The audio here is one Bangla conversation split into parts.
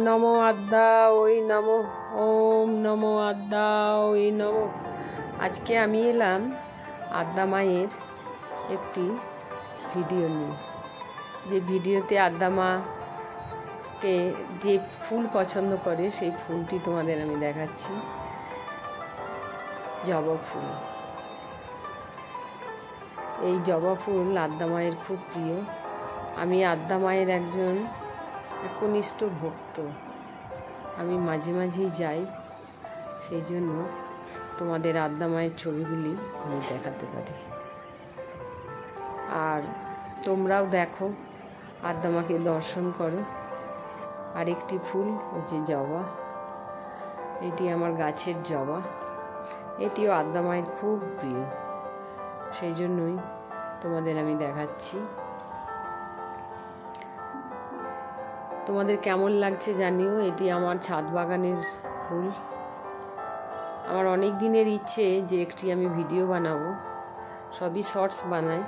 নমো আদ্যা ওই নমো, ওম নমো আদ্যা ওই নমো। আজকে আমি এলাম আদ্যা মায়ের একটি ভিডিও নিয়ে, যে ভিডিওতে আদ্যা মাকে যে ফুল পছন্দ করে সেই ফুলটি তোমাদের আমি দেখাচ্ছি। জবা ফুল। এই জবা ফুল আদ্যা মায়ের খুব প্রিয়। আমি আদ্যা মায়ের একজন একনিষ্ঠ ভক্ত। আমি মাঝে মাঝেই যাই, সেই জন্য তোমাদের আদ্যা মায়ের ছবিগুলি আমি দেখাতে পারি। আর তোমরাও দেখো, আদ্যা মাকে দর্শন করো। আরেকটি ফুল হচ্ছে জবা। এটি আমার গাছের জবা। এটিও আদ্যা মায়ের খুব প্রিয়, সেই জন্যই তোমাদের আমি দেখাচ্ছি। তোমাদের কেমন লাগছে জানিও। এটি আমার ছাদ বাগানের ফুল। আমার অনেক দিনের ইচ্ছে যে একটি আমি ভিডিও বানাবো, সবই শর্টস বানাই।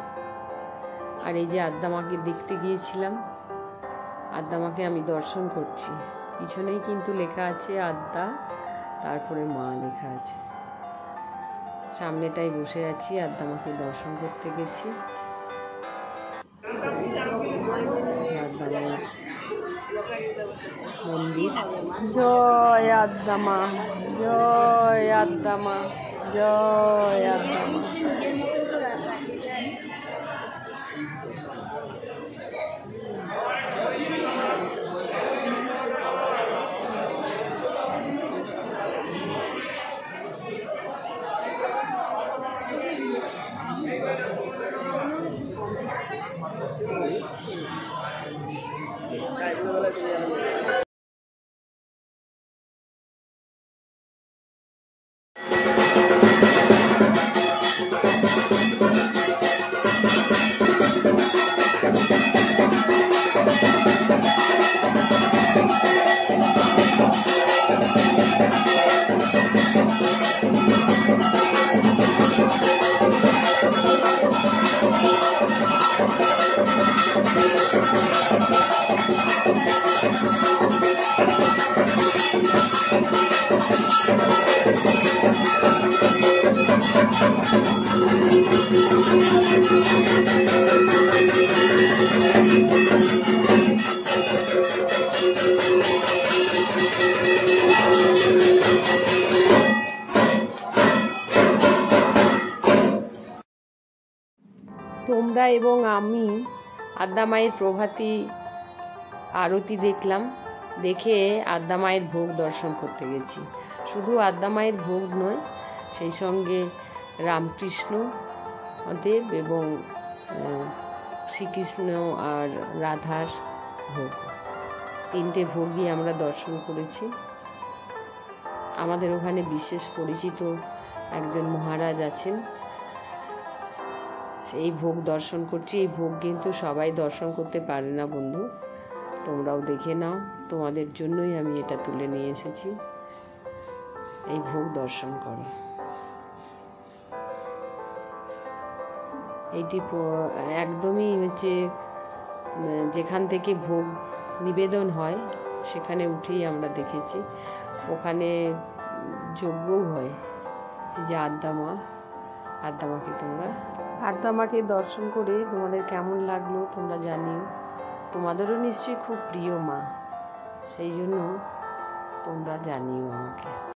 আর এই যে আদ্যা মাকে দেখতে গিয়েছিলাম, আদ্যা মাকে আমি দর্শন করছি। পিছনেই কিন্তু লেখা আছে আদ্যা, তারপরে মা লেখা আছে। সামনেটাই বসে আছি, আদ্যা মাকে দর্শন করতে গেছি। আদ্যা মায়ের মন্দির। জয় আদ্যা মা, জয় আদ্যা মা, জয় আদ্যা মা। তোমরা এবং আমি আদ্যা মায়ের প্রভাতী আরতি দেখলাম। দেখে আদ্যা মায়ের ভোগ দর্শন করতে গেছি। শুধু আদ্যা মায়ের ভোগ নয়, সেই সঙ্গে রামকৃষ্ণ দেব এবং শ্রীকৃষ্ণ আর রাধার ভোগ, তিনটে ভোগই আমরা দর্শন করেছি। আমাদের ওখানে বিশেষ পরিচিত একজন মহারাজ আছেন, এই ভোগ দর্শন করছি। এই ভোগ কিন্তু সবাই দর্শন করতে পারে না বন্ধু, তোমরাও দেখে নাও। তোমাদের জন্যই আমি এটা তুলে নিয়ে এসেছি। এই ভোগ দর্শন করো। এইটি একদমই হচ্ছে যেখান থেকে ভোগ নিবেদন হয় সেখানে উঠেই আমরা দেখেছি। ওখানে যজ্ঞও হয়। যে আদ্যা মা, আদ্যা মাকে তোমরা আদ্যা মাকে দর্শন করে তোমাদের কেমন লাগলো তোমরা জানিও। তোমাদেরও নিশ্চয়ই খুব প্রিয় মা, সেই জন্য তোমরা জানিও আমাকে।